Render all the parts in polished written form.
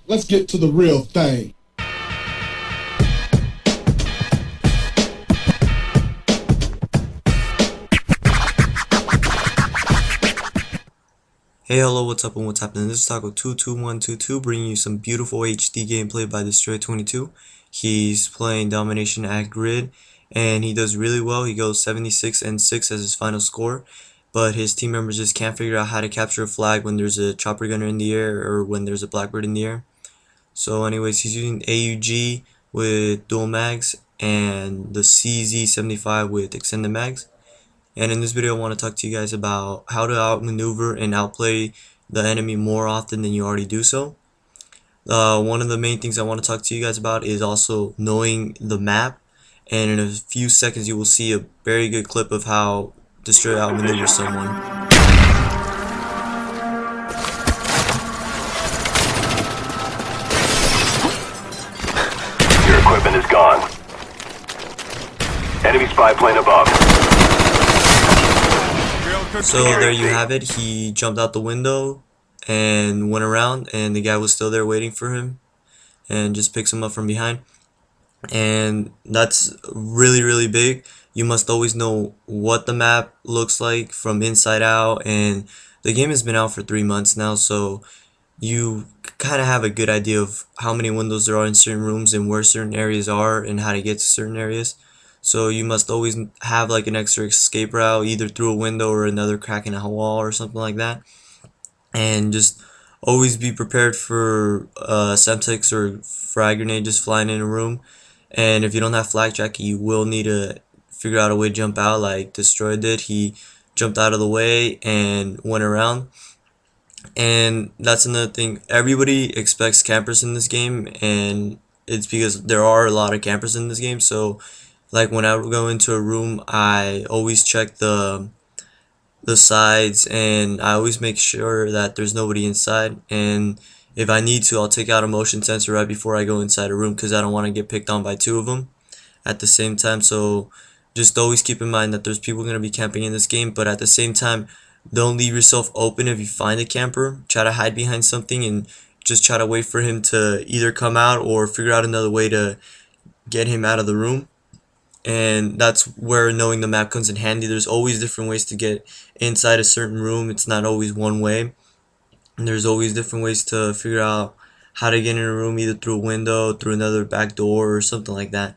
Let's get to the real thing. Hey, hello, what's up and what's happening? This is Taco22122 bringing you some beautiful HD gameplay by Destroy22. He's playing Domination at Grid and he does really well. He goes 76-6 as his final score, but his team members just can't figure out how to capture a flag when there's a chopper gunner in the air or when there's a Blackbird in the air. So anyways, he's using AUG with dual mags and the CZ75 with extended mags. And in this video I want to talk to you guys about how to outmaneuver and outplay the enemy more often than you already do so. One of the main things I want to talk to you guys about is also knowing the map, and in a few seconds you will see a very good clip of how Destroy outmaneuver someone. Your equipment is gone. Enemy spy plane above. So there you have it. He jumped out the window and went around, and the guy was still there waiting for him and just picks him up from behind. And that's really big. You must always know what the map looks like from inside out, and the game has been out for 3 months now, so you kind of have a good idea of how many windows there are in certain rooms and where certain areas are and how to get to certain areas. So you must always have like an extra escape route, either through a window or another crack in a wall or something like that. And just always be prepared for Semtex or frag grenade just flying in a room. And if you don't have flak jacket, you will need to figure out a way to jump out like Destroy did. He jumped out of the way and went around. And that's another thing. Everybody expects campers in this game, and it's because there are a lot of campers in this game. So like when I go into a room, I always check the sides, and I always make sure that there's nobody inside. And if I need to, I'll take out a motion sensor right before I go inside a room, because I don't want to get picked on by two of them at the same time. So just always keep in mind that there's people going to be camping in this game, but at the same time, don't leave yourself open. If you find a camper, try to hide behind something and just try to wait for him to either come out or figure out another way to get him out of the room. And that's where knowing the map comes in handy. There's always different ways to get inside a certain room. It's not always one way. And there's always different ways to figure out how to get in a room, either through a window, through another back door, or something like that.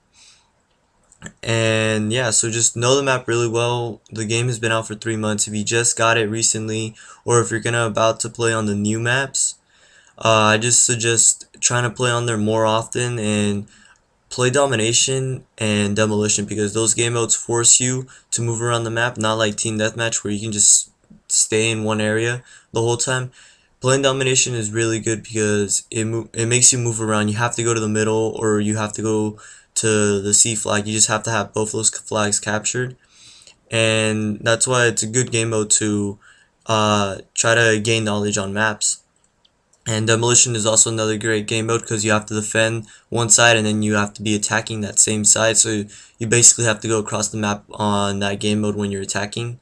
And yeah, so just know the map really well. The game has been out for 3 months. If you just got it recently, or if you're about to play on the new maps, I just suggest trying to play on there more often and play Domination and Demolition, because those game modes force you to move around the map, not like Team Deathmatch where you can just stay in one area the whole time. Playing Domination is really good because it makes you move around. You have to go to the middle, or you have to go to the C flag. You just have to have both those flags captured, and that's why it's a good game mode to try to gain knowledge on maps. And Demolition is also another great game mode because you have to defend one side and then you have to be attacking that same side. So you basically have to go across the map on that game mode when you're attacking.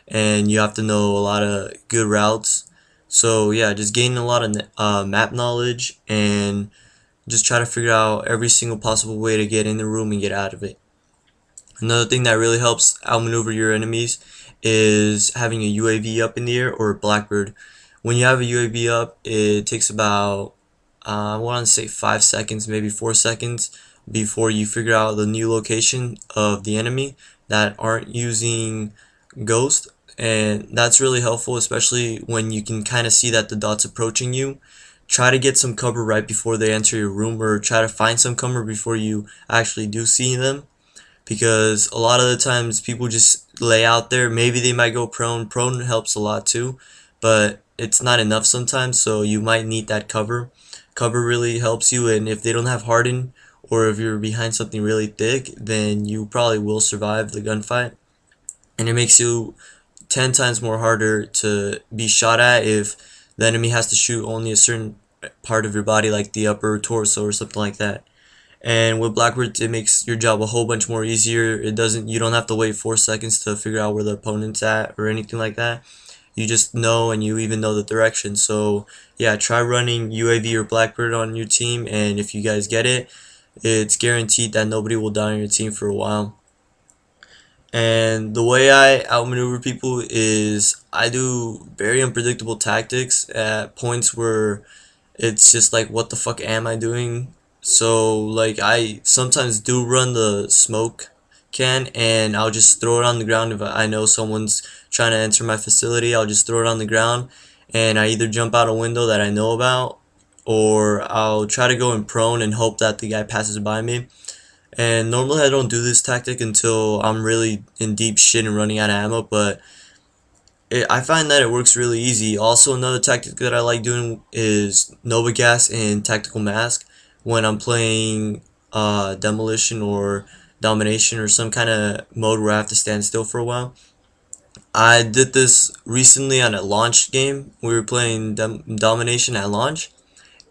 And you have to know a lot of good routes. So yeah, just gaining a lot of map knowledge and just try to figure out every single possible way to get in the room and get out of it. Another thing that really helps outmaneuver your enemies is having a UAV up in the air or a Blackbird. When you have a UAV up, it takes about, I want to say 5 seconds, maybe 4 seconds before you figure out the new location of the enemy that aren't using Ghost. And that's really helpful, especially when you can kind of see that the dot's approaching you. Try to get some cover right before they enter your room, or try to find some cover before you actually do see them. Because a lot of the times people just lay out there. Maybe they might go prone. Prone helps a lot too, but it's not enough sometimes, so you might need that cover. Cover really helps you, and if they don't have harden, or if you're behind something really thick, then you probably will survive the gunfight. And it makes you 10 times more harder to be shot at if the enemy has to shoot only a certain part of your body, like the upper torso or something like that. And with Blackbird, it makes your job a whole bunch more easier. You don't have to wait 4 seconds to figure out where the opponent's at or anything like that. you just know, and you even know the direction. So yeah, try running UAV or Blackbird on your team, and if you guys get it, it's guaranteed that nobody will die on your team for a while. And the way I outmaneuver people is I do very unpredictable tactics at points where it's just like, what the fuck am I doing? So like, I sometimes do run the smoke can, and I'll just throw it on the ground. If I know someone's trying to enter my facility, I'll just throw it on the ground, and I either jump out a window that I know about, or I'll try to go in prone and hope that the guy passes by me. And normally I don't do this tactic until I'm really in deep shit and running out of ammo, but I find that it works really easy. Also, another tactic that I like doing is Nova Gas and Tactical Mask when I'm playing Demolition or Domination or some kind of mode where I have to stand still for a while. I did this recently on a launch game. We were playing Domination at launch,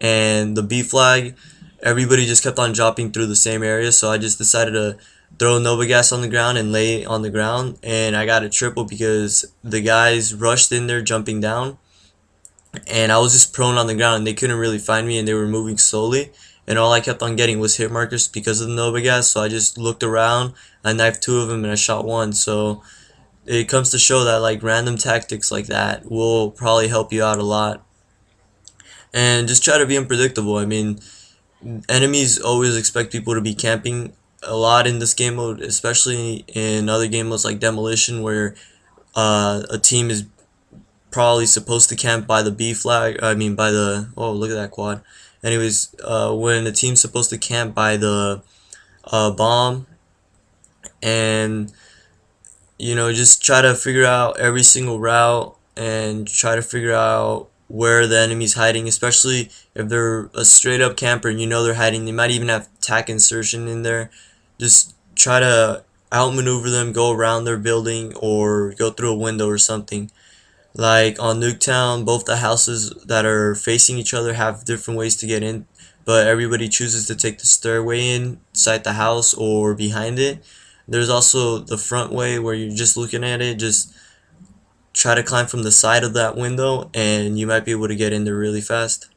and the B flag, everybody just kept on dropping through the same area, so I just decided to throw Nova Gas on the ground and lay on the ground, and I got a triple because the guys rushed in there jumping down, and I was just prone on the ground, and they couldn't really find me, and they were moving slowly, and all I kept on getting was hit markers because of the Nova Gas. So I just looked around, I knifed 2 of them, and I shot 1. So it comes to show that like random tactics like that will probably help you out a lot. And just try to be unpredictable. I mean, enemies always expect people to be camping a lot in this game mode, especially in other game modes like Demolition, where a team is probably supposed to camp by the B flag. I mean, by the, oh, look at that quad. Anyways, when a team's supposed to camp by the bomb, and you know, just try to figure out every single route and try to figure out where the enemy's hiding, especially if they're a straight up camper and you know they're hiding. They might even have tac insertion in there. Just try to outmaneuver them, go around their building or go through a window or something. Like on Nuketown, both the houses that are facing each other have different ways to get in, but everybody chooses to take the stairway inside the house or behind it. There's also the front way where you're just looking at it. Just try to climb from the side of that window and you might be able to get in there really fast.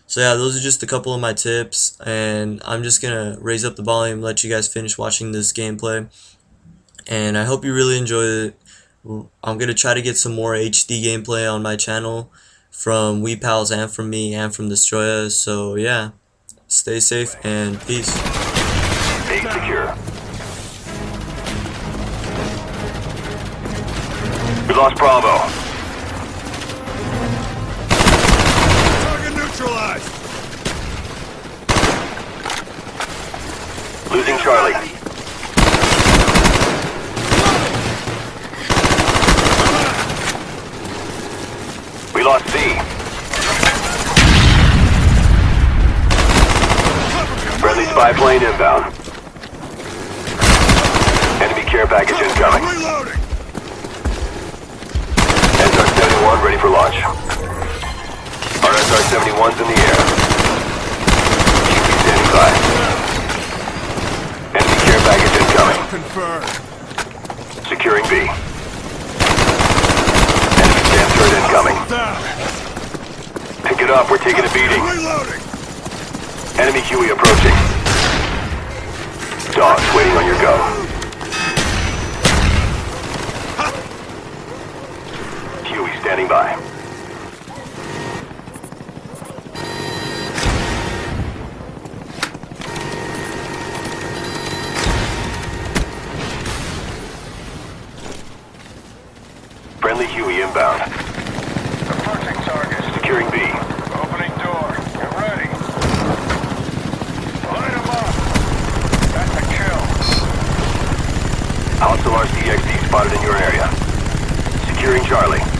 So yeah, those are just a couple of my tips, and I'm just gonna raise up the volume, let you guys finish watching this gameplay, and I hope you really enjoyed it. I'm gonna try to get some more HD gameplay on my channel from WePals and from me and from Destroya. So yeah, stay safe and peace. A secure. We lost Bravo. Target neutralized. Losing Charlie. We lost C. Friendly spy plane inbound. Enemy care package incoming. Reloading. SR-71 ready for launch. Our SR-71's in the air. QB standing by. Enemy care package incoming. Confirmed. Securing B. Enemy jam turret incoming. Down. Pick it up, we're taking a beating. Reloading. Enemy Huey approaching. Dogs waiting on your go. Huey standing by. Friendly Huey inbound. Approaching target. Securing B. Opening door. Get ready. Line them up. That's a kill. Hostile RCXD spotted in your area. Securing Charlie.